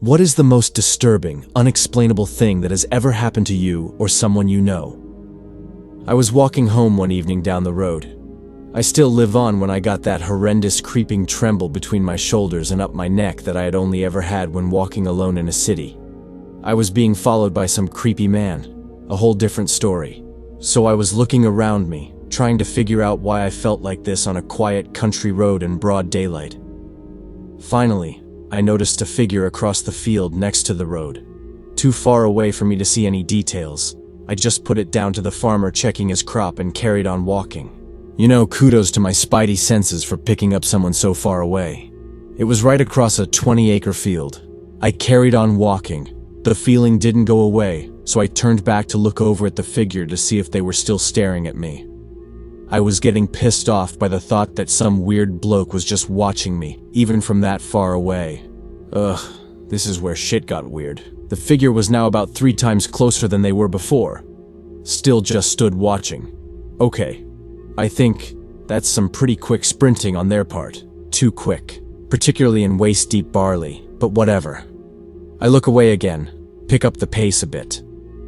What is the most disturbing, unexplainable thing that has ever happened to you or someone you know? I was walking home one evening down the road. I still live on when I got that horrendous creeping tremble between my shoulders and up my neck that I had only ever had when walking alone in a city. I was being followed by some creepy man, a whole different story. So I was looking around me, trying to figure out why I felt like this on a quiet country road in broad daylight. Finally, I noticed a figure across the field next to the road. Too far away for me to see any details, I just put it down to the farmer checking his crop and carried on walking. Kudos to my spidey senses for picking up someone so far away. It was right across a 20-acre field. I carried on walking. The feeling didn't go away, so I turned back to look over at the figure to see if they were still staring at me. I was getting pissed off by the thought that some weird bloke was just watching me, even from that far away. Ugh, this is where shit got weird. The figure was now about 3 times closer than they were before. Still just stood watching. Okay, I think that's some pretty quick sprinting on their part. Too quick, particularly in waist-deep barley, but whatever. I look away again, pick up the pace a bit.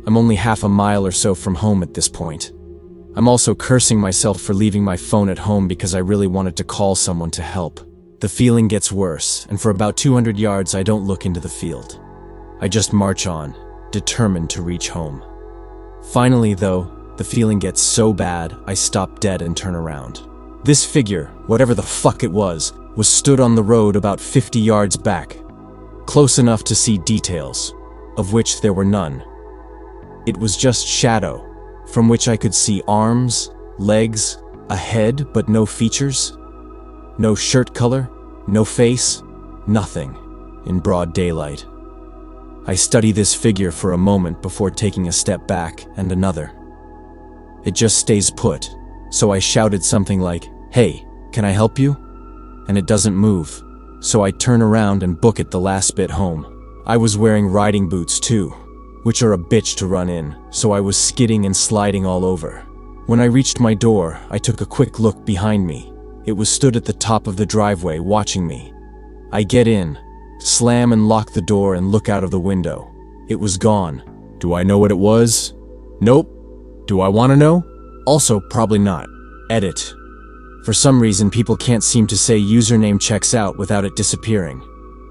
I'm only half a mile or so from home at this point. I'm also cursing myself for leaving my phone at home because I really wanted to call someone to help. The feeling gets worse, and for about 200 yards I don't look into the field. I just march on, determined to reach home. Finally, though, the feeling gets so bad I stop dead and turn around. This figure, whatever the fuck it was stood on the road about 50 yards back, close enough to see details, of which there were none. It was just shadow, from which I could see arms, legs, a head but no features. No shirt color, no face, nothing, in broad daylight. I study this figure for a moment before taking a step back and another. It just stays put, so I shouted something like, "Hey, can I help you?" And it doesn't move, so I turn around and book it the last bit home. I was wearing riding boots too, which are a bitch to run in, so I was skidding and sliding all over. When I reached my door, I took a quick look behind me. It was stood at the top of the driveway watching me. I get in, slam and lock the door and look out of the window. It was gone. Do I know what it was? Nope. Do I want to know? Also, probably not. Edit. For some reason, people can't seem to say username checks out without it disappearing.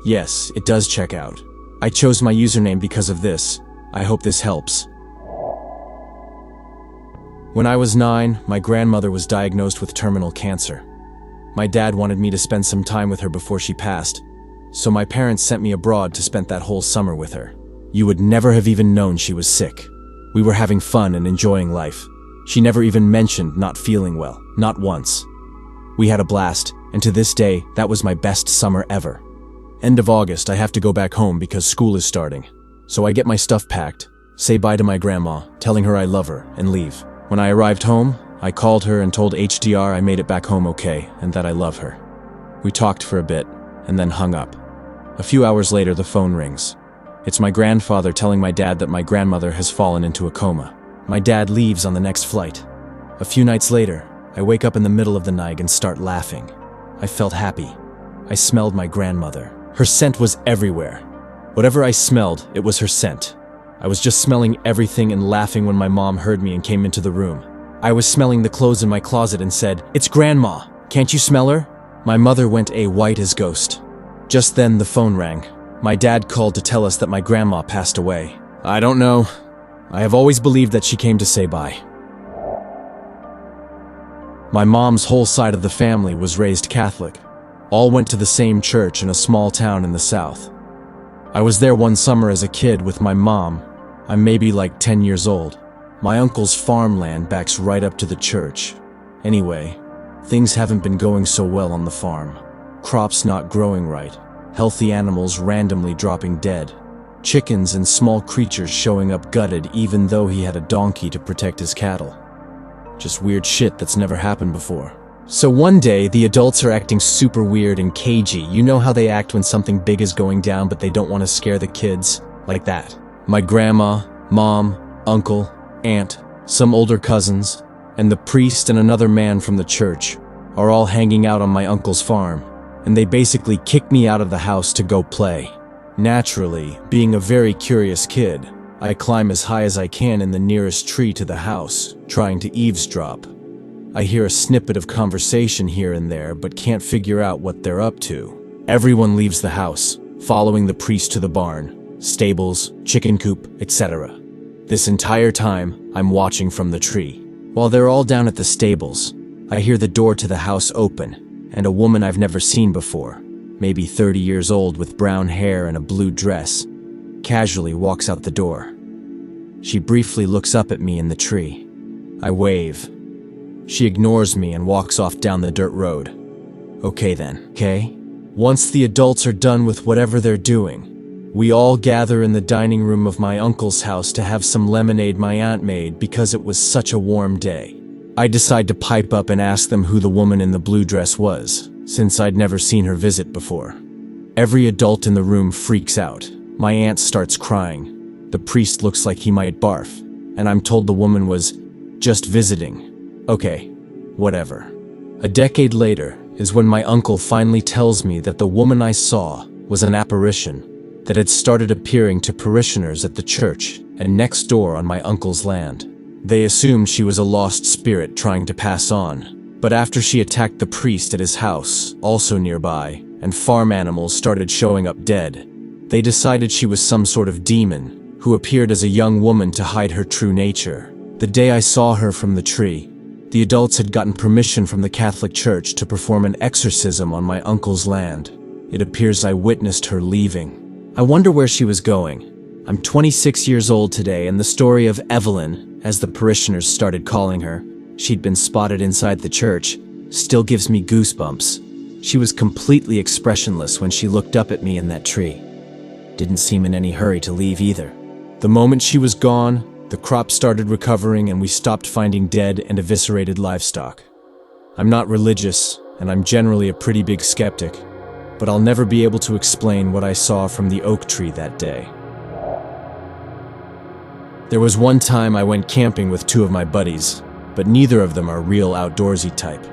Yes, it does check out. I chose my username because of this. I hope this helps. When I was 9, my grandmother was diagnosed with terminal cancer. My dad wanted me to spend some time with her before she passed, so my parents sent me abroad to spend that whole summer with her. You would never have even known she was sick. We were having fun and enjoying life. She never even mentioned not feeling well, not once. We had a blast, and to this day, that was my best summer ever. End of August, I have to go back home because school is starting. So I get my stuff packed, say bye to my grandma, telling her I love her, and leave. When I arrived home, I called her and told HDR I made it back home okay, and that I love her. We talked for a bit, and then hung up. A few hours later, the phone rings. It's my grandfather telling my dad that my grandmother has fallen into a coma. My dad leaves on the next flight. A few nights later, I wake up in the middle of the night and start laughing. I felt happy. I smelled my grandmother. Her scent was everywhere. Whatever I smelled, it was her scent. I was just smelling everything and laughing when my mom heard me and came into the room. I was smelling the clothes in my closet and said, "It's Grandma. Can't you smell her?" My mother went white as ghost. Just then the phone rang. My dad called to tell us that my grandma passed away. I don't know. I have always believed that she came to say bye. My mom's whole side of the family was raised Catholic. All went to the same church in a small town in the south. I was there one summer as a kid with my mom. I'm maybe like 10 years old. My uncle's farmland backs right up to the church. Anyway, things haven't been going so well on the farm. Crops not growing right. Healthy animals randomly dropping dead. Chickens and small creatures showing up gutted even though he had a donkey to protect his cattle. Just weird shit that's never happened before. So one day, the adults are acting super weird and cagey. You know how they act when something big is going down but they don't want to scare the kids? Like that. My grandma, mom, uncle, aunt, some older cousins, and the priest and another man from the church are all hanging out on my uncle's farm, and they basically kicked me out of the house to go play. Naturally, being a very curious kid, I climb as high as I can in the nearest tree to the house, trying to eavesdrop. I hear a snippet of conversation here and there, but can't figure out what they're up to. Everyone leaves the house, following the priest to the barn, stables, chicken coop, etc. This entire time, I'm watching from the tree. While they're all down at the stables, I hear the door to the house open, and a woman I've never seen before, maybe 30 years old with brown hair and a blue dress, casually walks out the door. She briefly looks up at me in the tree. I wave. She ignores me and walks off down the dirt road. Okay then, okay? Once the adults are done with whatever they're doing, we all gather in the dining room of my uncle's house to have some lemonade my aunt made because it was such a warm day. I decide to pipe up and ask them who the woman in the blue dress was, since I'd never seen her visit before. Every adult in the room freaks out. My aunt starts crying. The priest looks like he might barf, and I'm told the woman was just visiting. Okay, whatever. A decade later is when my uncle finally tells me that the woman I saw was an apparition that had started appearing to parishioners at the church and next door on my uncle's land. They assumed she was a lost spirit trying to pass on, but after she attacked the priest at his house, also nearby, and farm animals started showing up dead, they decided she was some sort of demon who appeared as a young woman to hide her true nature. The day I saw her from the tree, the adults had gotten permission from the Catholic Church to perform an exorcism on my uncle's land. It appears I witnessed her leaving. I wonder where she was going. I'm 26 years old today, and the story of Evelyn, as the parishioners started calling her, she'd been spotted inside the church, still gives me goosebumps. She was completely expressionless when she looked up at me in that tree. Didn't seem in any hurry to leave either. The moment she was gone, the crop started recovering and we stopped finding dead and eviscerated livestock. I'm not religious, and I'm generally a pretty big skeptic, but I'll never be able to explain what I saw from the oak tree that day. There was one time I went camping with two of my buddies, but neither of them are real outdoorsy type.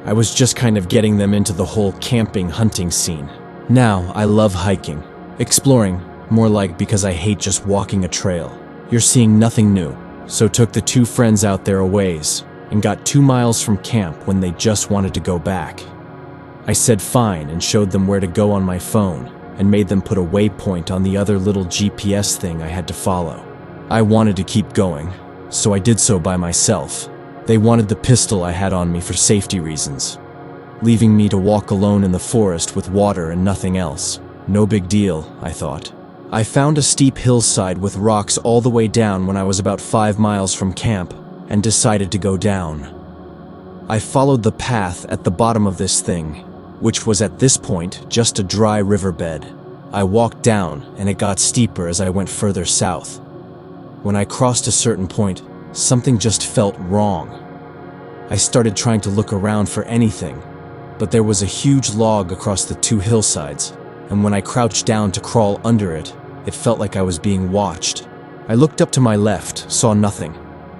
I was just kind of getting them into the whole camping hunting scene. Now, I love hiking. Exploring, more like because I hate just walking a trail. You're seeing nothing new, so took the two friends out there a ways, and got 2 miles from camp when they just wanted to go back. I said fine and showed them where to go on my phone, and made them put a waypoint on the other little GPS thing I had to follow. I wanted to keep going, so I did so by myself. They wanted the pistol I had on me for safety reasons, leaving me to walk alone in the forest with water and nothing else. No big deal, I thought. I found a steep hillside with rocks all the way down when I was about 5 miles from camp, and decided to go down. I followed the path at the bottom of this thing, which was at this point just a dry riverbed. I walked down, and it got steeper as I went further south. When I crossed a certain point, something just felt wrong. I started trying to look around for anything, but there was a huge log across the two hillsides, and when I crouched down to crawl under it, it felt like I was being watched. I looked up to my left, saw nothing,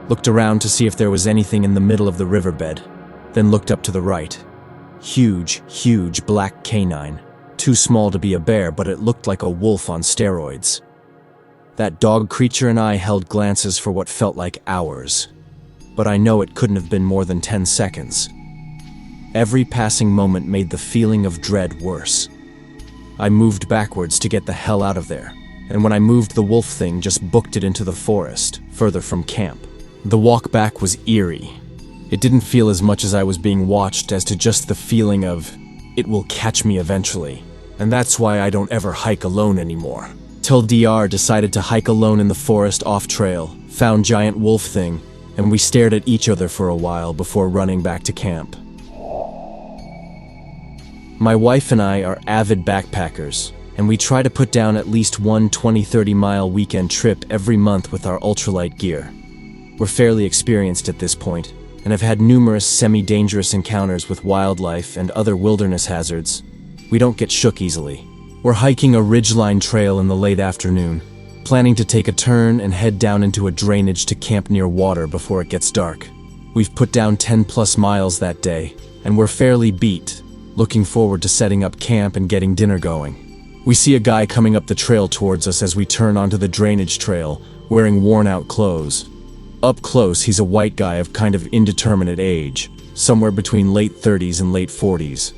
looked around to see if there was anything in the middle of the riverbed, then looked up to the right. Huge black canine. Too small to be a bear, but it looked like a wolf on steroids. That dog creature and I held glances for what felt like hours, but I know it couldn't have been more than 10 seconds. Every passing moment made the feeling of dread worse. I moved backwards to get the hell out of there, and when I moved, the wolf thing just booked it into the forest, further from camp. The walk back was eerie. It didn't feel as much as I was being watched as to just the feeling of, it will catch me eventually. And that's why I don't ever hike alone anymore. Till DR decided to hike alone in the forest off-trail, found giant wolf thing, and we stared at each other for a while before running back to camp. My wife and I are avid backpackers, and we try to put down at least one 20-30 mile weekend trip every month with our ultralight gear. We're fairly experienced at this point, and have had numerous semi-dangerous encounters with wildlife and other wilderness hazards. We don't get shook easily. We're hiking a ridgeline trail in the late afternoon, planning to take a turn and head down into a drainage to camp near water before it gets dark. We've put down 10+ miles that day, and we're fairly beat, looking forward to setting up camp and getting dinner going. We see a guy coming up the trail towards us as we turn onto the drainage trail, wearing worn-out clothes. Up close, he's a white guy of kind of indeterminate age, somewhere between late 30s and late 40s.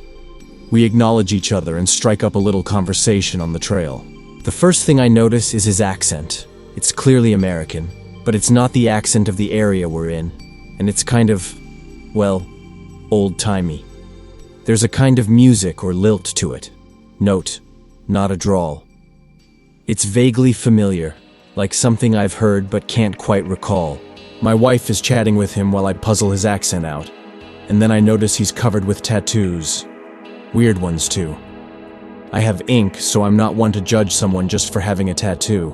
We acknowledge each other and strike up a little conversation on the trail. The first thing I notice is his accent. It's clearly American, but it's not the accent of the area we're in, and it's kind of, well, old-timey. There's a kind of music or lilt to it. Note, not a drawl. It's vaguely familiar, like something I've heard but can't quite recall. My wife is chatting with him while I puzzle his accent out, and then I notice he's covered with tattoos. Weird ones, too. I have ink, so I'm not one to judge someone just for having a tattoo,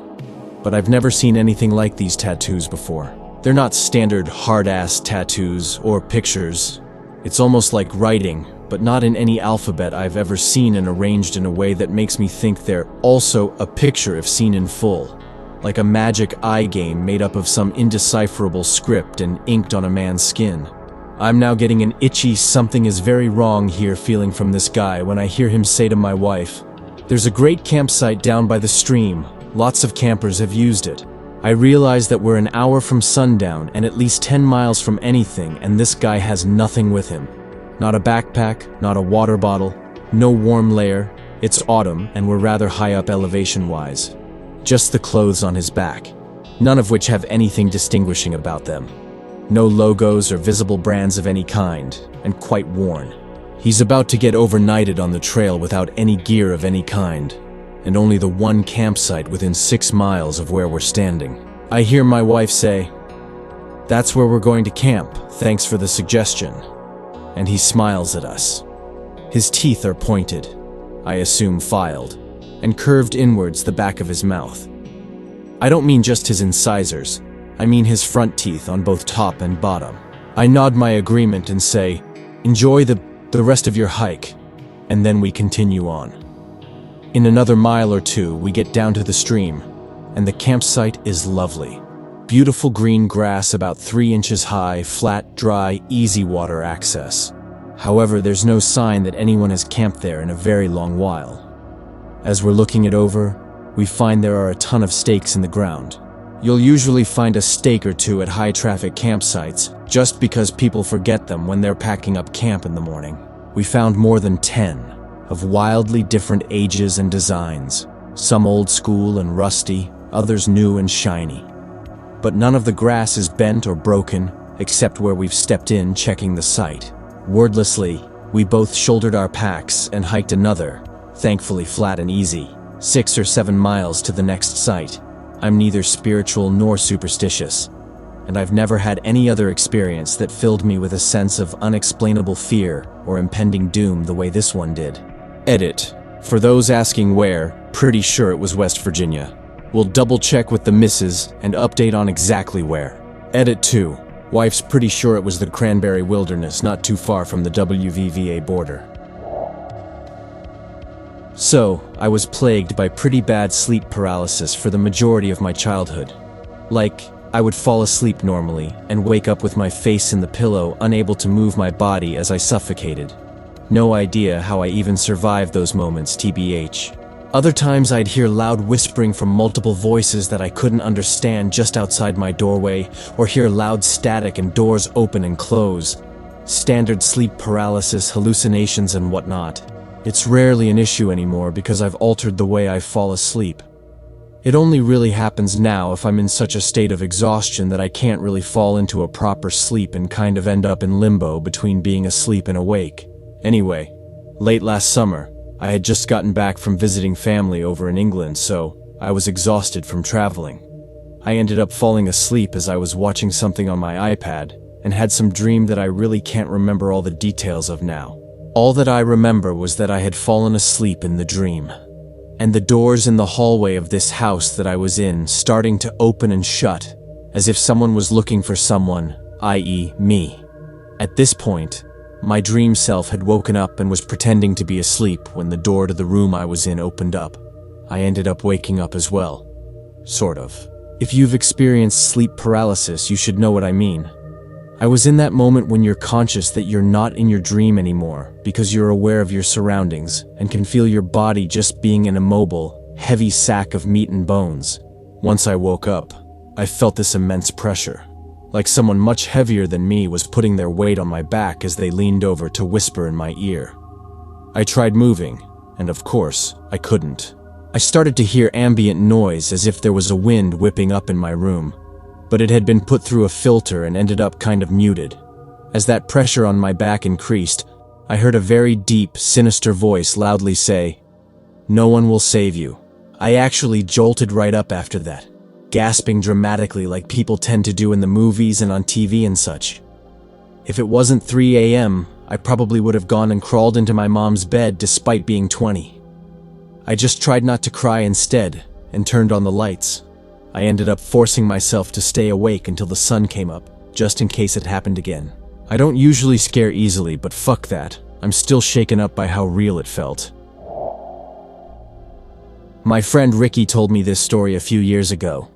but I've never seen anything like these tattoos before. They're not standard hard-ass tattoos or pictures. It's almost like writing, but not in any alphabet I've ever seen and arranged in a way that makes me think they're also a picture if seen in full. Like a magic eye game made up of some indecipherable script and inked on a man's skin. I'm now getting an itchy something is very wrong here feeling from this guy when I hear him say to my wife, "There's a great campsite down by the stream. Lots of campers have used it." I realize that we're an hour from sundown and at least 10 miles from anything, and this guy has nothing with him. Not a backpack, not a water bottle, no warm layer. It's autumn and we're rather high up elevation-wise. Just the clothes on his back, none of which have anything distinguishing about them. No logos or visible brands of any kind, and quite worn. He's about to get overnighted on the trail without any gear of any kind, and only the one campsite within 6 miles of where we're standing. I hear my wife say, "That's where we're going to camp, thanks for the suggestion." And he smiles at us. His teeth are pointed, I assume filed, and curved inwards the back of his mouth. I don't mean just his incisors, I mean his front teeth on both top and bottom. I nod my agreement and say, "Enjoy the rest of your hike," and then we continue on. In another mile or two, we get down to the stream, and the campsite is lovely. Beautiful green grass about 3 inches high, flat, dry, easy water access. However, there's no sign that anyone has camped there in a very long while. As we're looking it over, we find there are a ton of stakes in the ground. You'll usually find a stake or two at high-traffic campsites, just because people forget them when they're packing up camp in the morning. We found more than 10, of wildly different ages and designs, some old school and rusty, others new and shiny. But none of the grass is bent or broken, except where we've stepped in checking the site. Wordlessly, we both shouldered our packs and hiked another, thankfully flat and easy, 6 or 7 miles to the next site. I'm neither spiritual nor superstitious, and I've never had any other experience that filled me with a sense of unexplainable fear or impending doom the way this one did. Edit. For those asking where, pretty sure it was West Virginia. We'll double-check with the missus and update on exactly where. Edit 2. Wife's pretty sure it was the Cranberry Wilderness, not too far from the WVVA border. So, I was plagued by pretty bad sleep paralysis for the majority of my childhood. Like, I would fall asleep normally and wake up with my face in the pillow, unable to move my body as I suffocated. No idea how I even survived those moments, TBH. Other times I'd hear loud whispering from multiple voices that I couldn't understand just outside my doorway, or hear loud static and doors open and close. Standard sleep paralysis, hallucinations and whatnot. It's rarely an issue anymore because I've altered the way I fall asleep. It only really happens now if I'm in such a state of exhaustion that I can't really fall into a proper sleep and kind of end up in limbo between being asleep and awake. Anyway, late last summer, I had just gotten back from visiting family over in England, so I was exhausted from traveling. I ended up falling asleep as I was watching something on my iPad and had some dream that I really can't remember all the details of now. All that I remember was that I had fallen asleep in the dream, and the doors in the hallway of this house that I was in starting to open and shut, as if someone was looking for someone, i.e. me. At this point, my dream self had woken up and was pretending to be asleep when the door to the room I was in opened up. I ended up waking up as well. Sort of. If you've experienced sleep paralysis, you should know what I mean. I was in that moment when you're conscious that you're not in your dream anymore because you're aware of your surroundings and can feel your body just being an immobile, heavy sack of meat and bones. Once I woke up, I felt this immense pressure, like someone much heavier than me was putting their weight on my back as they leaned over to whisper in my ear. I tried moving, and of course, I couldn't. I started to hear ambient noise as if there was a wind whipping up in my room, but it had been put through a filter and ended up kind of muted. As that pressure on my back increased, I heard a very deep, sinister voice loudly say, "No one will save you." I actually jolted right up after that, gasping dramatically like people tend to do in the movies and on TV and such. If it wasn't 3 a.m., I probably would have gone and crawled into my mom's bed despite being 20. I just tried not to cry instead and turned on the lights. I ended up forcing myself to stay awake until the sun came up, just in case it happened again. I don't usually scare easily, but fuck that. I'm still shaken up by how real it felt. My friend Ricky told me this story a few years ago.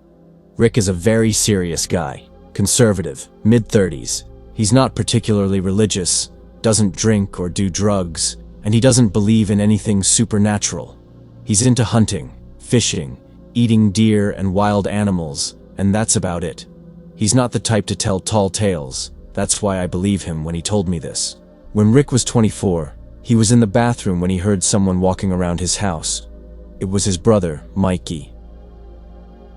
Rick is a very serious guy, conservative, mid-30s. He's not particularly religious, doesn't drink or do drugs, and he doesn't believe in anything supernatural. He's into hunting, fishing, eating deer and wild animals, and that's about it. He's not the type to tell tall tales. That's why I believe him when he told me this. When Rick was 24, he was in the bathroom when he heard someone walking around his house. It was his brother, Mikey.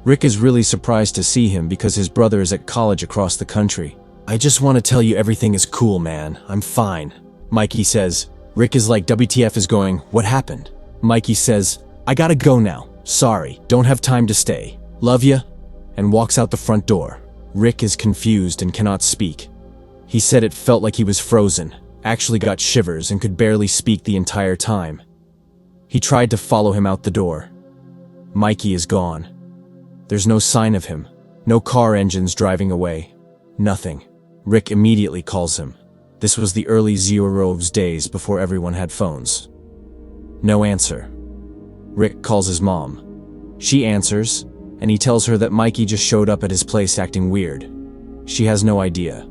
Rick is really surprised to see him because his brother is at college across the country. "I just want to tell you everything is cool, man. I'm fine," Mikey says. Rick is like, "WTF is going, what happened?" Mikey says, "I gotta go now. Sorry, don't have time to stay. Love ya," and walks out the front door. Rick is confused and cannot speak. He said it felt like he was frozen, actually got shivers and could barely speak the entire time. He tried to follow him out the door. Mikey is gone. There's no sign of him. No car engines driving away. Nothing. Rick immediately calls him. This was the early zeros days before everyone had phones. No answer. Rick calls his mom. She answers, and he tells her that Mikey just showed up at his place acting weird. She has no idea.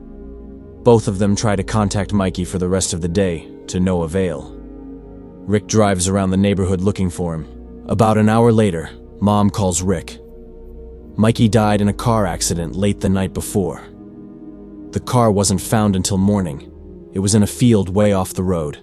Both of them try to contact Mikey for the rest of the day, to no avail. Rick drives around the neighborhood looking for him. About an hour later, Mom calls Rick. Mikey died in a car accident late the night before. The car wasn't found until morning. It was in a field way off the road.